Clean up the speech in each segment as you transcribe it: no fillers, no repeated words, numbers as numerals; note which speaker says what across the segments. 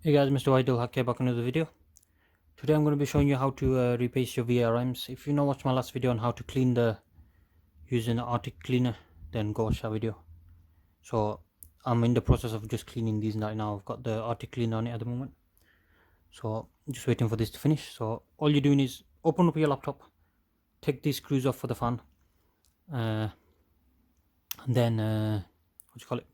Speaker 1: Hey guys, MrWaheedulHaque back on another video. Today I'm going to be showing you how to repaste your VRMs. If you not watched my last video on how to clean using the Arctic cleaner, then go watch that video. So I'm in the process of just cleaning these right now. I've got the Arctic cleaner on it at the moment. So I'm just waiting for this to finish. So all you're doing is open up your laptop, take these screws off for the fan, and then what do you call it?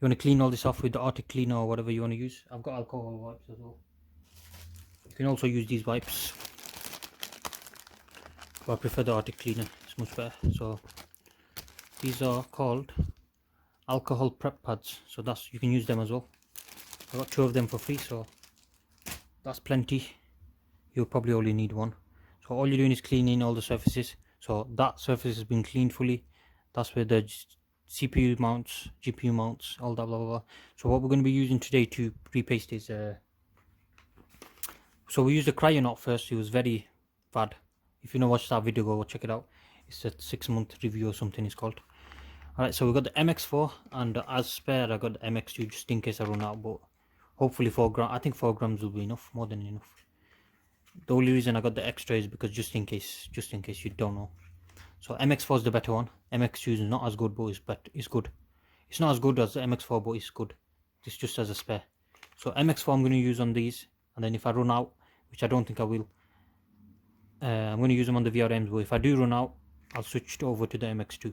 Speaker 1: You want to clean all this off with the Arctic cleaner or whatever you want to use. I've got alcohol wipes as well. You can also use these wipes, but I prefer the Arctic cleaner. It's much better. So these are called alcohol prep pads, so that's, you can use them as well. I got 2 of them for free, so that's plenty. You'll probably only need 1. So all you're doing is cleaning all the surfaces. So that surface has been cleaned fully. That's where the CPU mounts, GPU mounts, all that blah blah blah. So what we're going to be using today to repaste is so we used the Kryonaut first. It was very bad. If you don't watch that video, go check it out. It's a 6-month review or something it's called. Alright, so we got the MX4, and as spare I got the MX2 just in case I run out, but hopefully 4 grams, I think 4 grams will be enough, more than enough. The only reason I got the extra is because just in case you don't know. So MX4 is the better one. MX2 is not as good, but it's good. It's not as good as the MX4, but it's good. It's just as a spare. So MX4 I'm going to use on these, and then if I run out, which I don't think I will, I'm going to use them on the VRMs, but if I do run out, I'll switch it over to the MX2.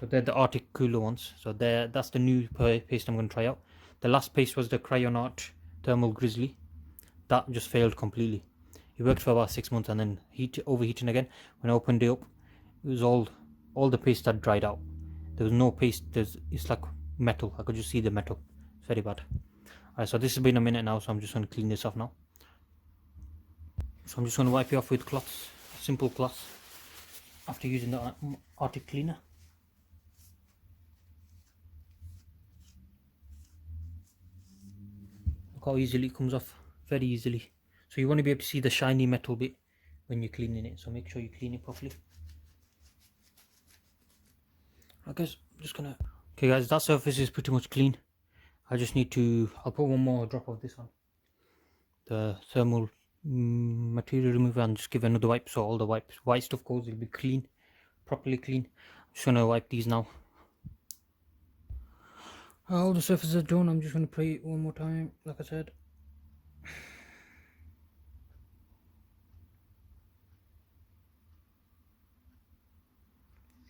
Speaker 1: So they're the Arctic cooler ones. So that's the new paste I'm going to try out. The last paste was the Kryonaut thermal Grizzly. That just failed completely. It worked for about 6 months and then overheating again. When I opened it up, it was all the paste had dried out. There was no paste. It's like metal. I could just see the metal. It's very bad. Alright, so this has been a minute now, so I'm just going to clean this off now. So I'm just going to wipe it off with cloths, simple cloths, after using the Arctic cleaner. Look how easily it comes off, very easily. So you want to be able to see the shiny metal bit when you're cleaning it, so make sure you clean it properly. Okay guys, I'm just gonna, okay guys, that surface is pretty much clean. I just need to, I'll put one more drop of this on, the thermal material remover, and just give another wipe so all the white stuff goes. It'll be clean, properly clean. I'm just gonna wipe these now. All the surfaces are done. I'm just gonna play it one more time, like I said.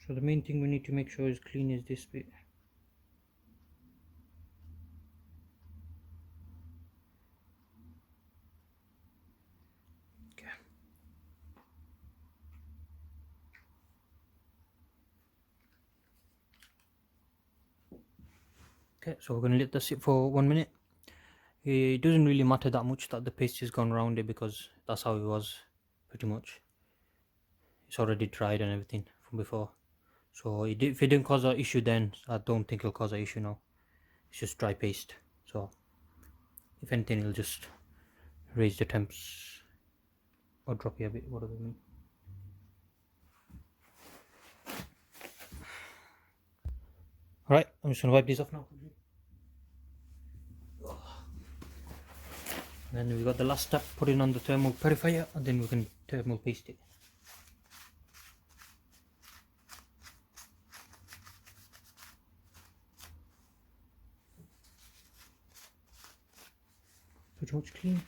Speaker 1: So the main thing we need to make sure is clean is this bit. Okay. Okay, so we're going to let this sit for 1 minute. It doesn't really matter that much that the paste has gone around it, because that's how it was pretty much. It's already dried and everything from before. So if it didn't cause an issue then, I don't think it'll cause an issue now. It's just dry paste. So if anything, it'll just raise the temps or drop it a bit, whatever you mean. Alright, I'm just going to wipe these off now. And then we've got the last step, putting on the thermal purifier, and then we can thermal paste it. Pretty much clean.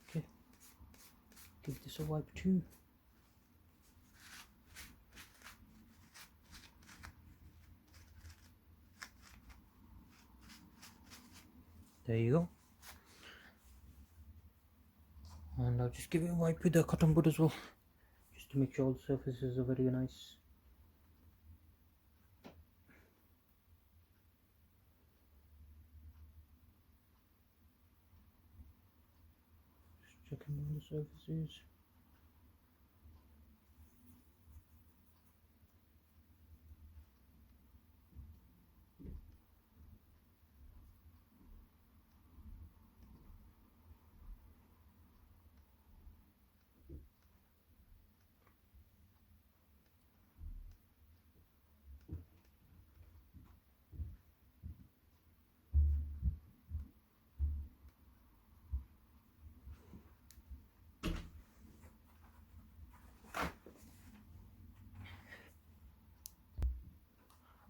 Speaker 1: Okay, give this a wipe too. There you go. And I'll just give it a wipe with the cotton bud as well, just to make sure all the surfaces are very nice. Just checking all the surfaces.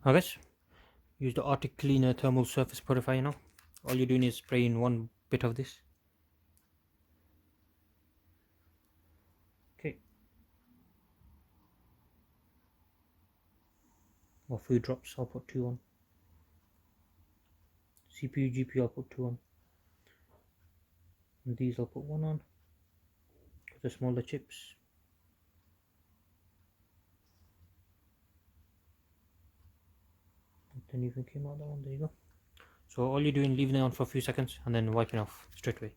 Speaker 1: Now guys, use the Arctic Cleaner Thermal Surface Purifier now. All you're doing is spraying one bit of this. Okay. Or 3 drops, I'll put 2 on. CPU, GPU, I'll put 2 on. And these I'll put 1 on. For the smaller chips. Didn't even came out that one, there you go. So all you're doing, leaving it on for a few seconds and then wiping off straight away.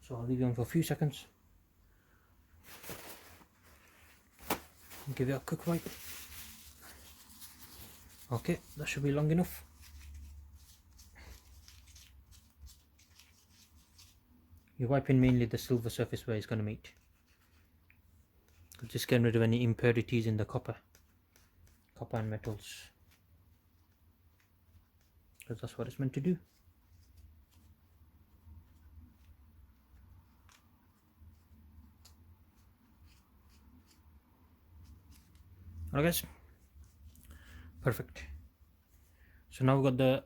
Speaker 1: So I'll leave it on for a few seconds. Give it a quick wipe. Okay, that should be long enough. You're wiping mainly the silver surface where it's going to meet. Just getting rid of any impurities in the copper and metals, because that's what it's meant to do. Alright guys, perfect. So now we've got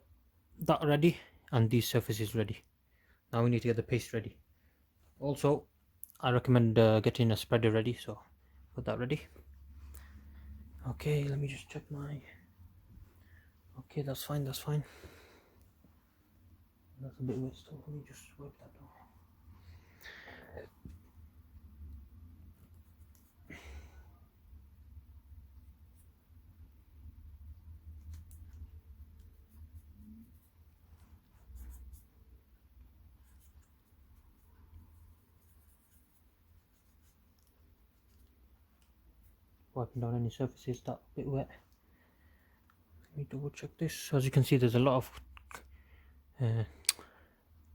Speaker 1: that ready and these surfaces ready. Now we need to get the paste ready. Also, I recommend getting a spreader ready, so put that ready. Okay, let me just check my... Okay, that's fine, that's fine. That's a bit wet still, let me just wipe that down. Wiping down any surfaces that a bit wet. Let me double check this. As you can see, there's a lot of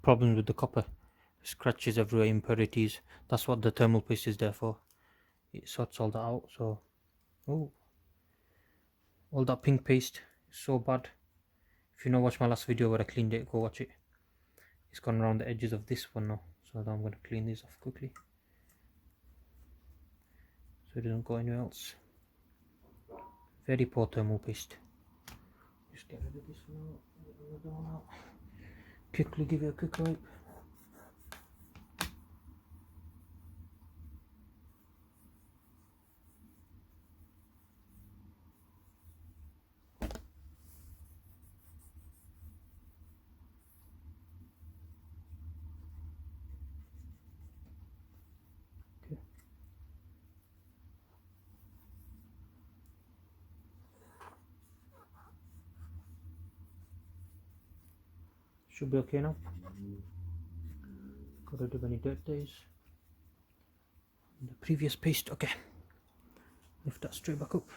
Speaker 1: problems with the copper. Scratches everywhere, impurities. That's what the thermal paste is there for. It sorts all that out. So, oh, all that pink paste is so bad. If you not watch my last video where I cleaned it, go watch it. It's gone around the edges of this one now, so now I'm going to clean these off quickly so it doesn't go anywhere else. Very poor thermal paste. Just get rid of this one out, get rid of the one out. Quickly give it a quick wipe. Okay. Should be okay now. Got rid of any dirt days. The previous paste, okay. Lift that straight back up.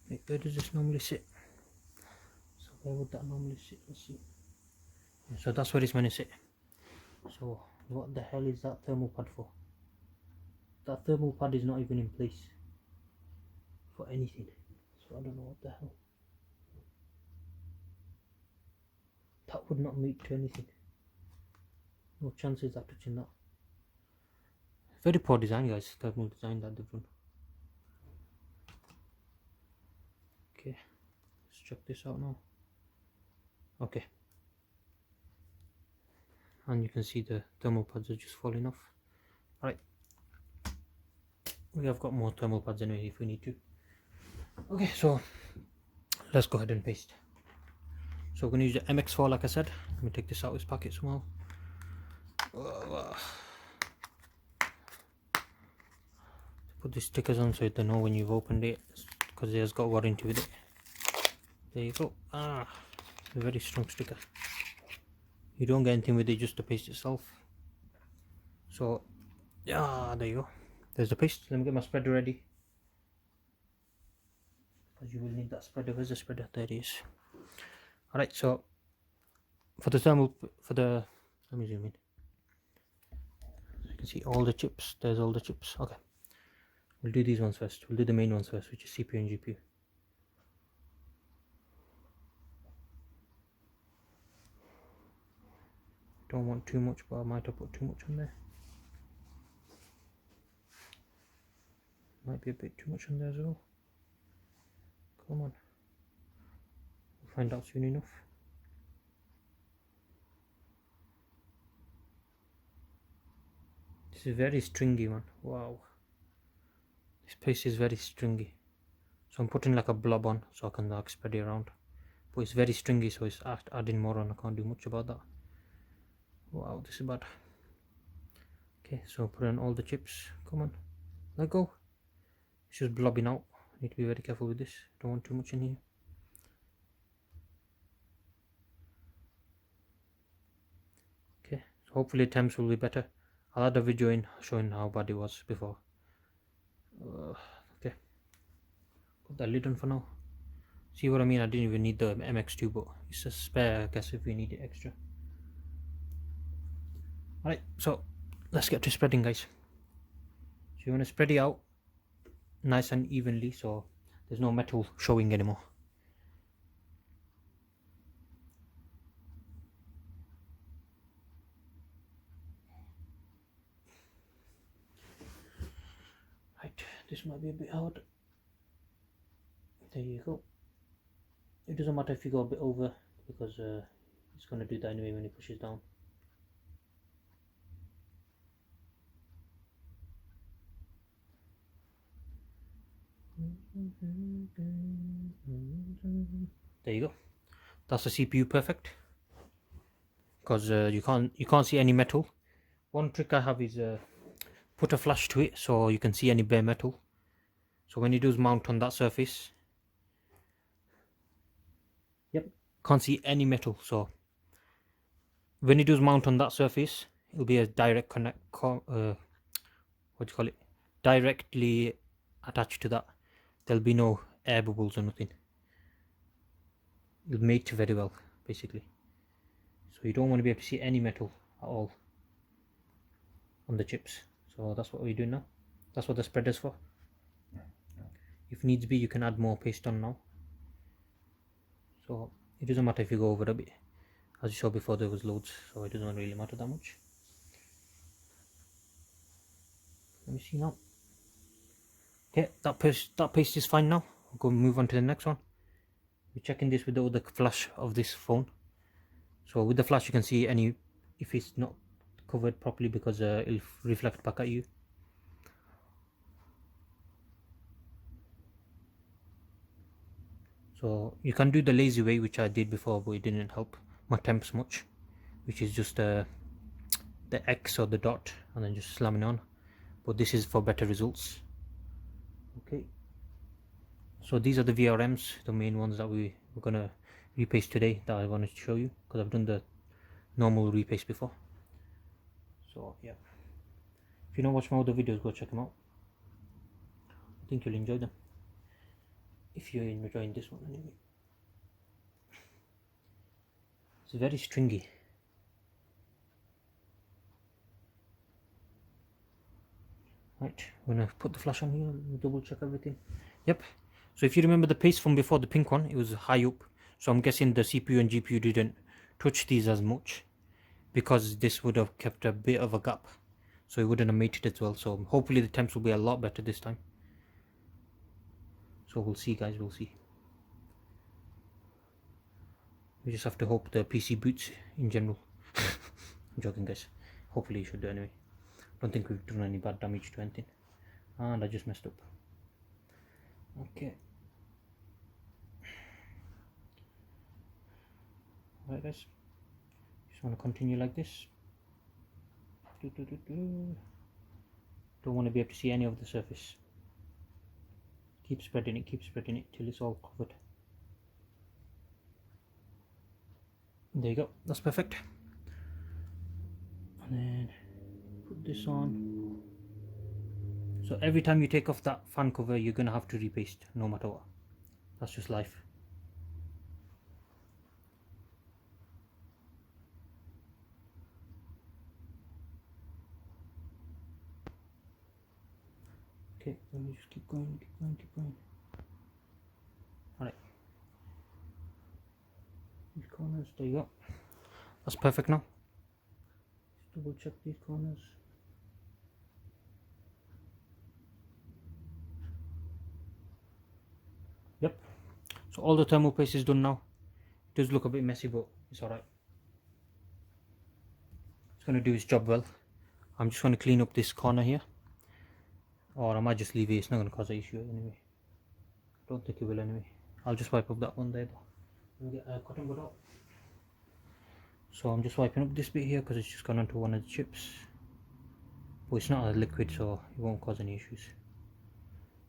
Speaker 1: Wait, where does this normally sit? So where would that normally sit? Let's see. Yeah, so that's where it's meant to sit. So what the hell is that thermal pad for? That thermal pad is not even in place for anything. So I don't know what the hell. That would not mate to anything. No chances of touching that. Very poor design, guys. Thermal design that they've done. Okay, let's check this out now. Okay, and you can see the thermal pads are just falling off. Alright, we have got more thermal pads anyway if we need to. Okay, so let's go ahead and paste. So we're going to use the MX4 like I said. Let me take this out of its packet somehow. Put the stickers on so they know when you've opened it, because it has got warranty with it. There you go. Ah, a very strong sticker. You don't get anything with it, just the paste itself. So yeah, there you go. There's the paste. Let me get my spreader ready, because you will need that spreader. Where's the spreader? There it is. Alright, so for the let me zoom in. So you can see all the chips. There's all the chips. Okay, we'll do these ones first. We'll do the main ones first, which is CPU and GPU. Don't want too much, but I might have put too much on there. Might be a bit too much on there as well. Come on. We'll find out soon enough. This is very stringy, man. Wow. This paste is very stringy. So I'm putting like a blob on so I can like spread it around. But it's very stringy, so it's adding more on. I can't do much about that. Wow, this is bad. Okay, so put on all the chips. Come on, let go. It's just blobbing out. Need to be very careful with this. Don't want too much in here. Okay, so hopefully temps will be better. I'll add a video in showing how bad it was before. Okay, put that lid on for now. See what I mean? I didn't even need the MX2, but it's a spare, I guess, if we need it extra. Alright, so let's get to spreading, guys. So you want to spread it out nice and evenly so there's no metal showing anymore. Right, this might be a bit hard. There you go. It doesn't matter if you go a bit over because it's going to do that anyway when it pushes down. There you go. That's the CPU perfect. Because you can't see any metal. One trick I have is put a flash to it so you can see any bare metal. So when you do mount on that surface, yep, can't see any metal. So when you do mount on that surface, it'll be a direct connect. What do you call it? Directly attached to that. There'll be no air bubbles or nothing. It'll mate very well, basically. So you don't want to be able to see any metal at all on the chips. So that's what we're doing now. That's what the spreader's for. If needs be, you can add more paste on now. So it doesn't matter if you go over a bit. As you saw before, there was loads, so it doesn't really matter that much. Let me see now. Okay, that paste is fine now. I'll go move on to the next one. We're checking this with the other flash of this phone. So with the flash you can see any if it's not covered properly because it'll reflect back at you. So you can do the lazy way, which I did before, but it didn't help my temps much, which is just the X or the dot and then just slamming on. But this is for better results. Okay, so these are the VRMs, the main ones that we're gonna repaste today that I wanted to show you, because I've done the normal repaste before. So yeah, if you don't watch my other videos, go check them out. I think you'll enjoy them if you're enjoying this one anyway. It's very stringy. Right, I'm gonna put the flash on here and double check everything. Yep, so if you remember the paste from before, the pink one, it was high up, so I'm guessing the CPU and GPU didn't touch these as much because this would have kept a bit of a gap, so it wouldn't have mated as well. So hopefully the temps will be a lot better this time. So we'll see, guys, we'll see. We just have to hope the PC boots in general. I'm joking, guys. Hopefully it should do anyway. Don't think we've done any bad damage to anything. And I just messed up. Okay. Alright, guys. Just want to continue like this. Don't want to be able to see any of the surface. Keep spreading it till it's all covered. There you go, that's perfect. And then put this on. So every time you take off that fan cover, you're gonna have to repaste, no matter what. That's just life. Okay, let me just keep going. Alright. These corners, there you go. That's perfect now. Just double check these corners. Yep, so all the thermal paste is done now. It does look a bit messy, but it's alright. It's going to do its job well. I'm just going to clean up this corner here, or I might just leave it. It's not going to cause an issue anyway. Don't think it will anyway. I'll just wipe up that one there though. We'll get a cotton bud out. So I'm just wiping up this bit here because it's just gone onto one of the chips. But it's not a liquid, so it won't cause any issues.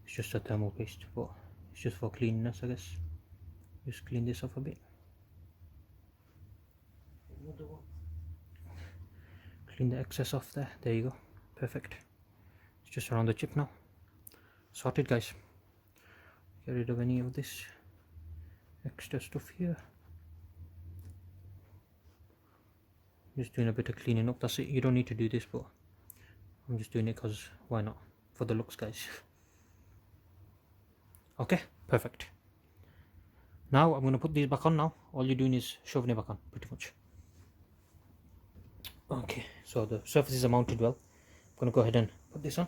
Speaker 1: It's just a thermal paste, but it's just for cleanliness, I guess. Just clean this off a bit. Another one. Clean the excess off there. There you go. Perfect. It's just around the chip now. Sorted, guys. Get rid of any of this extra stuff here. Just doing a bit of cleaning up. That's it. You don't need to do this, but I'm just doing it because why not? For the looks, guys. Okay, perfect. Now I'm going to put these back on now. All you're doing is shoving it back on, pretty much. Okay, so the surfaces are mounted well. I'm going to go ahead and put this on.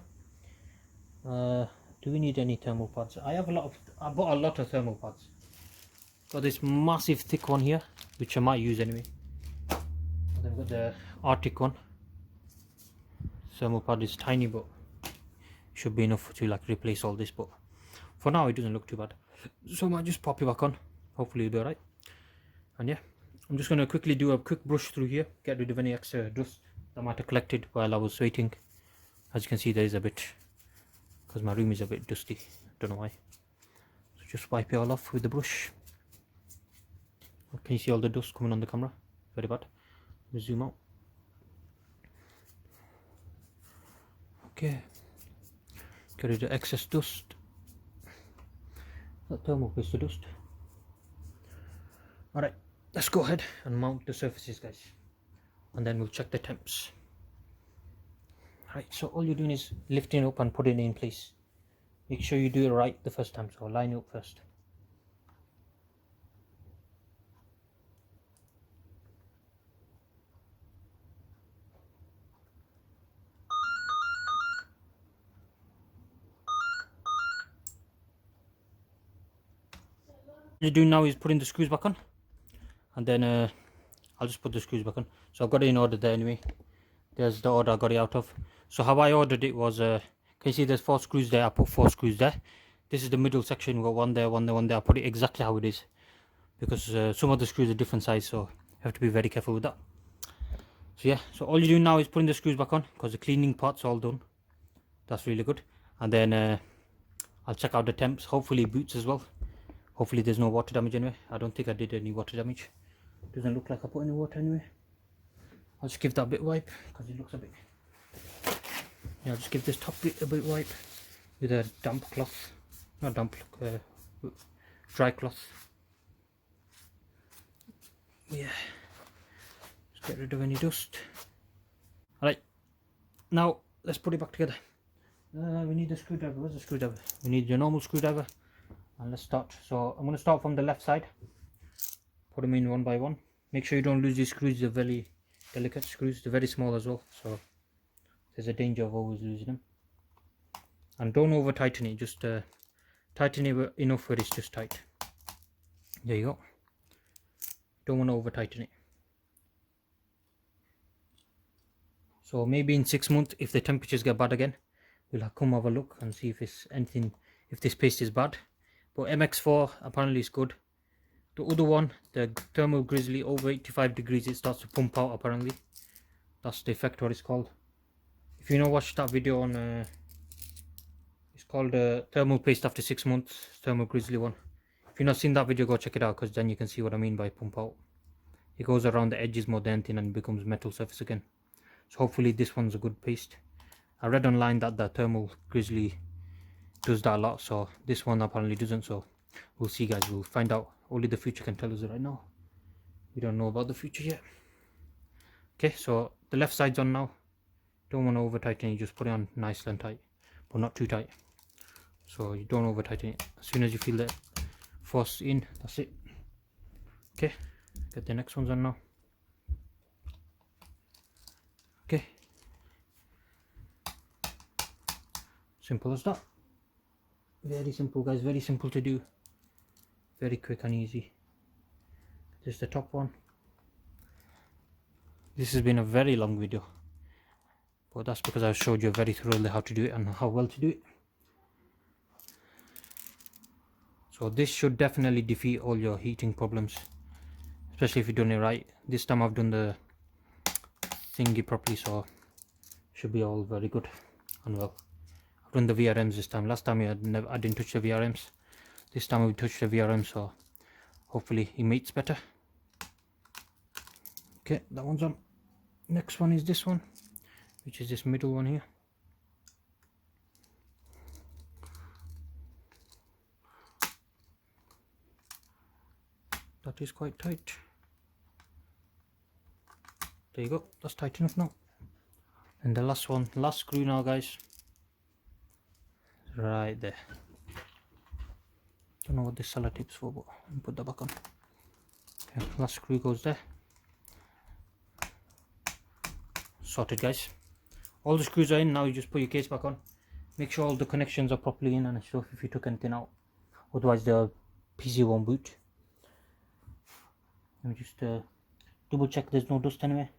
Speaker 1: Do we need any thermal pads? I bought a lot of thermal pads. Got this massive thick one here, which I might use anyway. And then got the Arctic one. Thermal pad is tiny, but should be enough to like replace all this, but for now it doesn't look too bad. So I might just pop it back on. Hopefully it'll be alright. And yeah, I'm just going to quickly do a quick brush through here, get rid of any extra dust that might have collected while I was waiting. As you can see, there is a bit, because my room is a bit dusty, don't know why. So just wipe it all off with the brush. Can you see all the dust coming on the camera? Very bad. Let's zoom out. Okay, get rid of excess dust. That thermal paste to dust. Alright, let's go ahead and mount the surfaces, guys, and then we'll check the temps. Alright, so all you're doing is lifting up and putting it in place. Make sure you do it right the first time, so line it up first. What you're doing now is putting the screws back on, and then I'll just put the screws back on. So I've got it in order there anyway. There's the order I got it out of. So how I ordered it was, can you see there's 4 screws there? I put 4 screws there. This is the middle section. We've got one there, one there, one there. I put it exactly how it is, because some of the screws are different size, so you have to be very careful with that. So yeah, so all you're doing now is putting the screws back on, because the cleaning part's all done. That's really good. And then I'll check out the temps. Hopefully it boots as well. Hopefully there's no water damage anyway. I don't think I did any water damage. Doesn't look like I put any water anyway. I'll just give that a bit wipe, because it looks a bit... Yeah, I'll just give this top bit a bit wipe with a damp cloth. Not damp, dry cloth. Yeah. Just get rid of any dust. Alright. Now, let's put it back together. We need a screwdriver. Where's the screwdriver? We need your normal screwdriver. And let's start. So I'm going to start from the left side. Put them in one by one. Make sure you don't lose these screws. They're very delicate screws. They're very small as well, so there's a danger of always losing them. And don't over tighten it. Just tighten it enough where it's just tight. There you go. Don't want to over tighten it. So maybe in 6 months, if the temperatures get bad again, we'll come have a look and see if it's anything, if this paste is bad. But MX4 apparently is good. The other one, the thermal Grizzly, over 85 degrees it starts to pump out apparently. That's the effect, what it's called. If you know, watch that video on it's called thermal paste after 6 months, thermal Grizzly one. If you've not seen that video, go check it out, because then you can see what I mean by pump out. It goes around the edges more than anything and becomes metal surface again. So hopefully this one's a good paste. I read online that the thermal Grizzly does that a lot, so this one apparently doesn't. So we'll see, guys. We'll find out. Only the future can tell us right now. We don't know about the future yet. Okay, so the left side's on now. Don't want to over tighten it, just put it on nice and tight, but not too tight. So you don't over tighten it. As soon as you feel the force in, that's it. Okay, get the next ones on now. Okay, simple as that. Very simple, guys, very simple to do. Very quick and easy. This is the top one. This has been a very long video, but that's because I showed you very thoroughly how to do it and how well to do it. So this should definitely defeat all your heating problems, especially if you're doing it right. This time I've done the thingy properly, so should be all very good and well. I've done the VRMs this time. Last time I didn't touch the VRMs. This time we touched the VRMs, so hopefully it meets better. Okay, that one's on. Next one is this one, which is this middle one here. That is quite tight. There you go, that's tight enough now. And the last one, last screw now guys, right there. Don't know what this sellotape's for, but I'll put that back on. Okay, last screw goes there. Sorted guys. All the screws are in now. You just put your case back on. Make sure all the connections are properly in and stuff if you took anything out, otherwise the PC won't boot. Let me just double check there's no dust anywhere,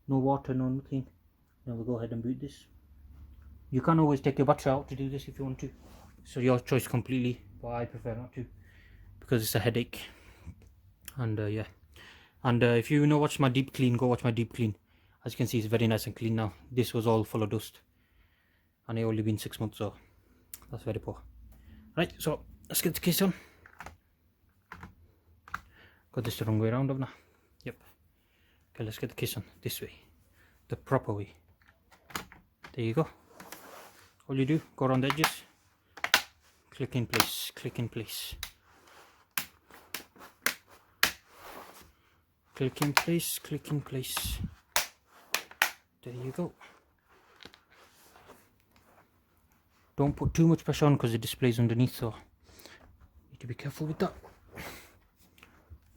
Speaker 1: no water, no nothing. Then we'll go ahead and boot this. You can always take your battery out to do this if you want to, so your choice completely, but I prefer not to because it's a headache. And yeah, and if you watch my deep clean, go watch my deep clean. As you can see, it's very nice and clean now. This was all full of dust and it only been 6 months, so that's very poor. Right, so let's get the case on. Got this the wrong way around, haven't I? Yep. Okay, let's get the case on this way, the proper way. There you go. All you do, go around the edges, click in place, click in place, click in place, click in place. There you go. Don't put too much pressure on because the display's underneath, so you need to be careful with that.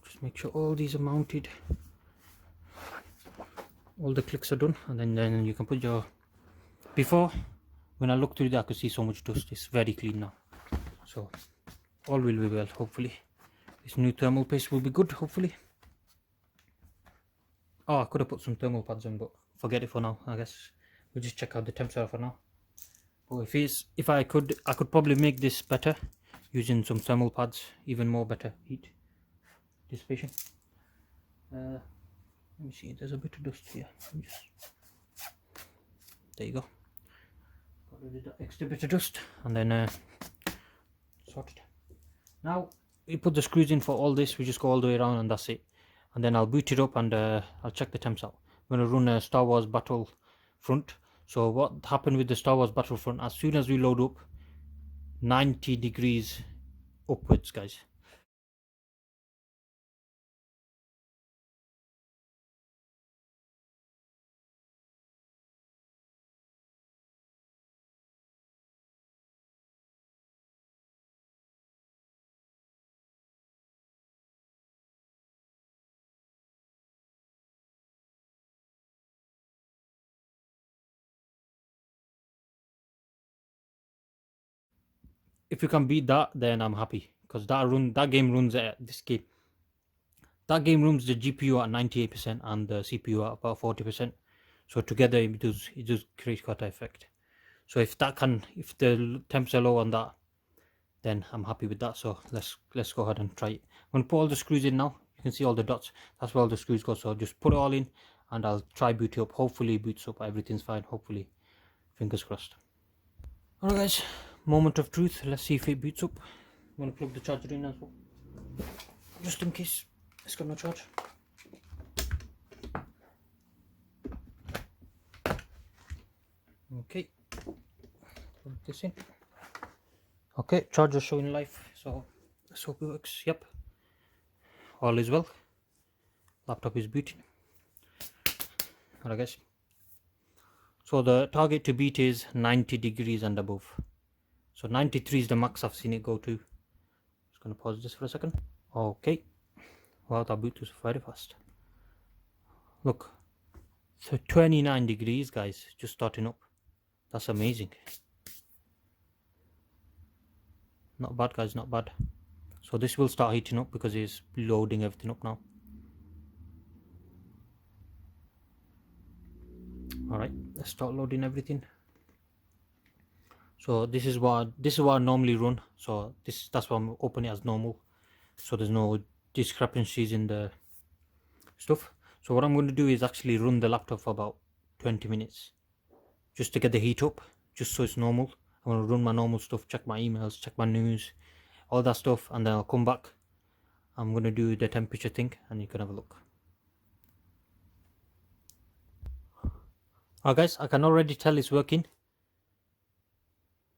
Speaker 1: Just make sure all these are mounted, all the clicks are done, and then you can put your... Before, when I looked through that, I could see so much dust. It's very clean now, so all will be well, hopefully. This new thermal paste will be good, hopefully. Oh, I could have put some thermal pads on, but forget it for now. I guess we'll just check out the temps are for now. But if I could probably make this better using some thermal pads, even more better heat dissipation. Let me see, there's a bit of dust here. There you go. Got rid of that extra bit of dust and then sorted. Now we put the screws in for all this. We just go all the way around and that's it. And then I'll boot it up and I'll check the temps out. I'm going to run a Star Wars Battlefront. So what happened with the Star Wars Battlefront, as soon as we load up, 90 degrees upwards guys. If you can beat that, then I'm happy, because that game runs at this game. That game runs the GPU at 98% and the CPU at about 40%. So together it does create quite an effect. So if the temps are low on that, then I'm happy with that. So let's go ahead and try it. I'm gonna put all the screws in now. You can see all the dots. That's where all the screws go. So just put it all in and I'll try boot it up. Hopefully it boots up. Everything's fine. Hopefully, fingers crossed. Alright guys, moment of truth. Let's see if it boots up. I'm gonna plug the charger in as well, just in case it's got no charge. Okay, plug this in. Okay, charger showing live, so let's hope it works. Yep, all is well. Laptop is booting. Alright guys, so the target to beat is 90 degrees and above. So 93 is the max I've seen it go to. Just gonna pause this for a second. Okay, wow, that boot was very fast. Look, so 29 degrees guys, just starting up. That's amazing. Not bad guys, not bad. So this will start heating up because it's loading everything up now. Alright, let's start loading everything. So this is what I normally run. So that's why I'm opening it as normal, so there's no discrepancies in the stuff. So what I'm going to do is actually run the laptop for about 20 minutes just to get the heat up, just so it's normal. I'm going to run my normal stuff, check my emails, check my news, all that stuff, and then I'll come back. I'm going to do the temperature thing and you can have a look. Alright guys, I can already tell it's working,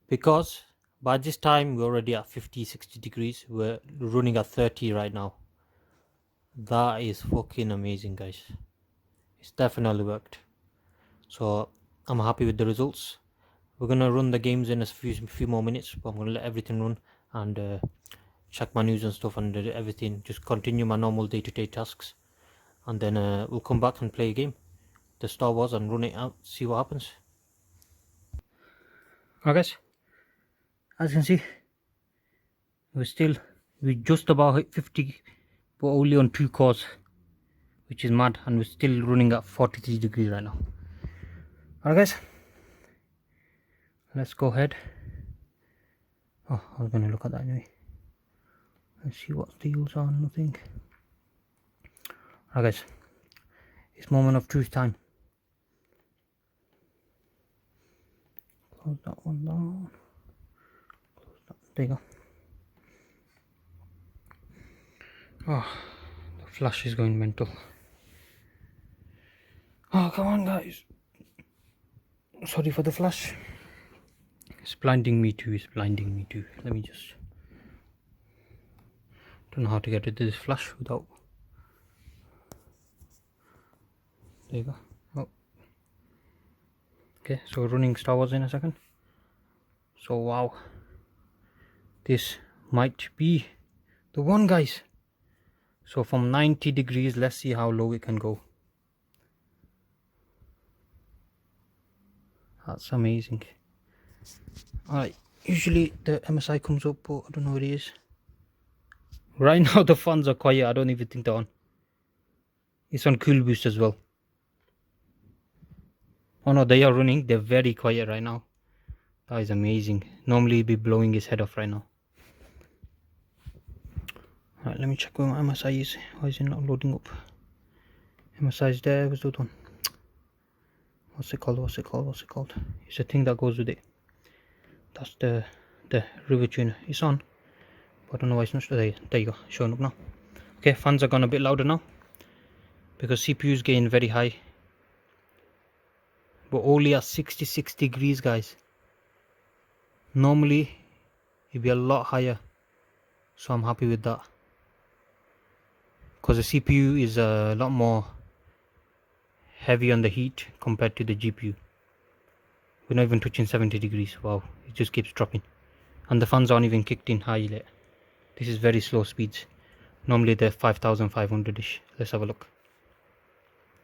Speaker 1: because by this time we're already at 50-60 degrees. We're running at 30 right now. That is fucking amazing, guys. It's definitely worked. So I'm happy with the results. We're gonna run the games in a few more minutes, but I'm gonna let everything run and check my news and stuff and everything. Just continue my normal day-to-day tasks, and then we'll come back and play a game, the Star Wars, and run it out, see what happens. Alright guys, as you can see, we just about hit 50, but only on 2 cores, which is mad, and we're still running at 43 degrees right now. Alright guys, let's go ahead. Oh, I was going to look at that anyway. Let's see what deals are. Nothing. Alright guys, it's moment of truth time. Close that one down. Close that. There you go. Oh, the flash is going mental. Oh, come on guys. Sorry for the flash. It's blinding me too, Let me just... Don't know how to get rid of this flash without... There you go. Oh. Okay, so running Star Wars in a second. So wow. This might be the one, guys. So from 90 degrees, let's see how low it can go. That's amazing. Alright, usually the MSI comes up, but I don't know what it is. Right now the fans are quiet. I don't even think they're on. It's on cool boost as well. Oh no, they are running. They're very quiet right now. That is amazing. Normally it'd be blowing his head off right now. Alright, let me check where my MSI is. Why is it not loading up? MSI is there. Where's the other one? What's it called? It's a thing that goes with it. That's the river tuner. It's on, but I don't know why it's not. There you go, showing up now. Okay, fans are gone a bit louder now because CPU is getting very high, but only at 66 degrees, guys. Normally it'd be a lot higher, so I'm happy with that, because the CPU is a lot more heavy on the heat compared to the GPU. We're not even touching 70 degrees. Wow, it just keeps dropping, and the fans aren't even kicked in high yet. This is very slow speeds. Normally they're 5500-ish. Let's have a look.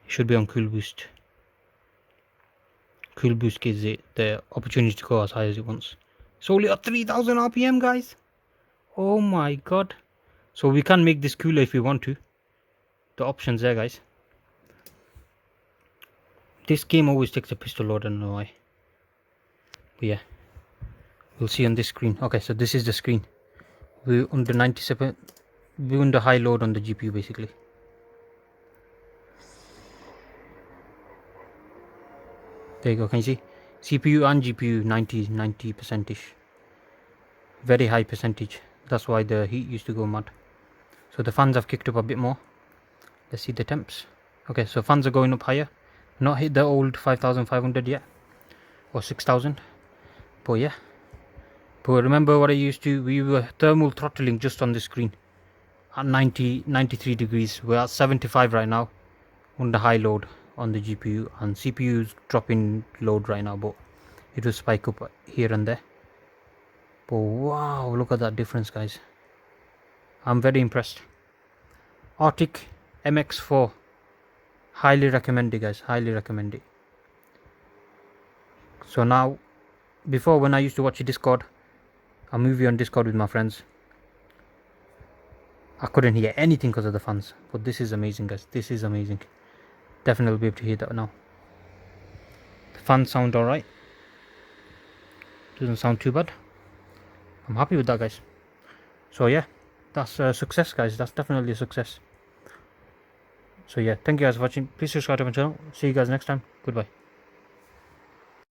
Speaker 1: It should be on cool boost. Cool boost gives it the opportunity to go as high as it wants. It's only at 3000 RPM, guys. Oh my god. So we can make this cooler if we want to. The options there, guys. This game always takes a pistol load, I don't know why. But yeah, we'll see on this screen. Okay, so this is the screen. We're under 97. We're under high load on the GPU basically. There you go, can you see? CPU and GPU 90%-ish. Very high percentage. That's why the heat used to go mad. So the fans have kicked up a bit more. Let's see the temps. Okay, so fans are going up higher. Not hit the old 5500 yet, or 6000. But yeah. But remember what I used to, we were thermal throttling just on the screen at 93 degrees. We're at 75 right now, under high load on the GPU, and CPU is dropping load right now, but it will spike up here and there. But wow, look at that difference, guys. I'm very impressed. Arctic MX4, highly recommend it, guys, highly recommend it. So now, before when I used to watch Discord, a movie on Discord with my friends, I couldn't hear anything because of the fans. But this is amazing, guys. This is amazing. Definitely be able to hear that now. The fans sound alright. Doesn't sound too bad. I'm happy with that, guys. So yeah, that's a success, guys. That's definitely a success. So yeah, thank you guys for watching. Please subscribe to my channel. See you guys next time. Goodbye.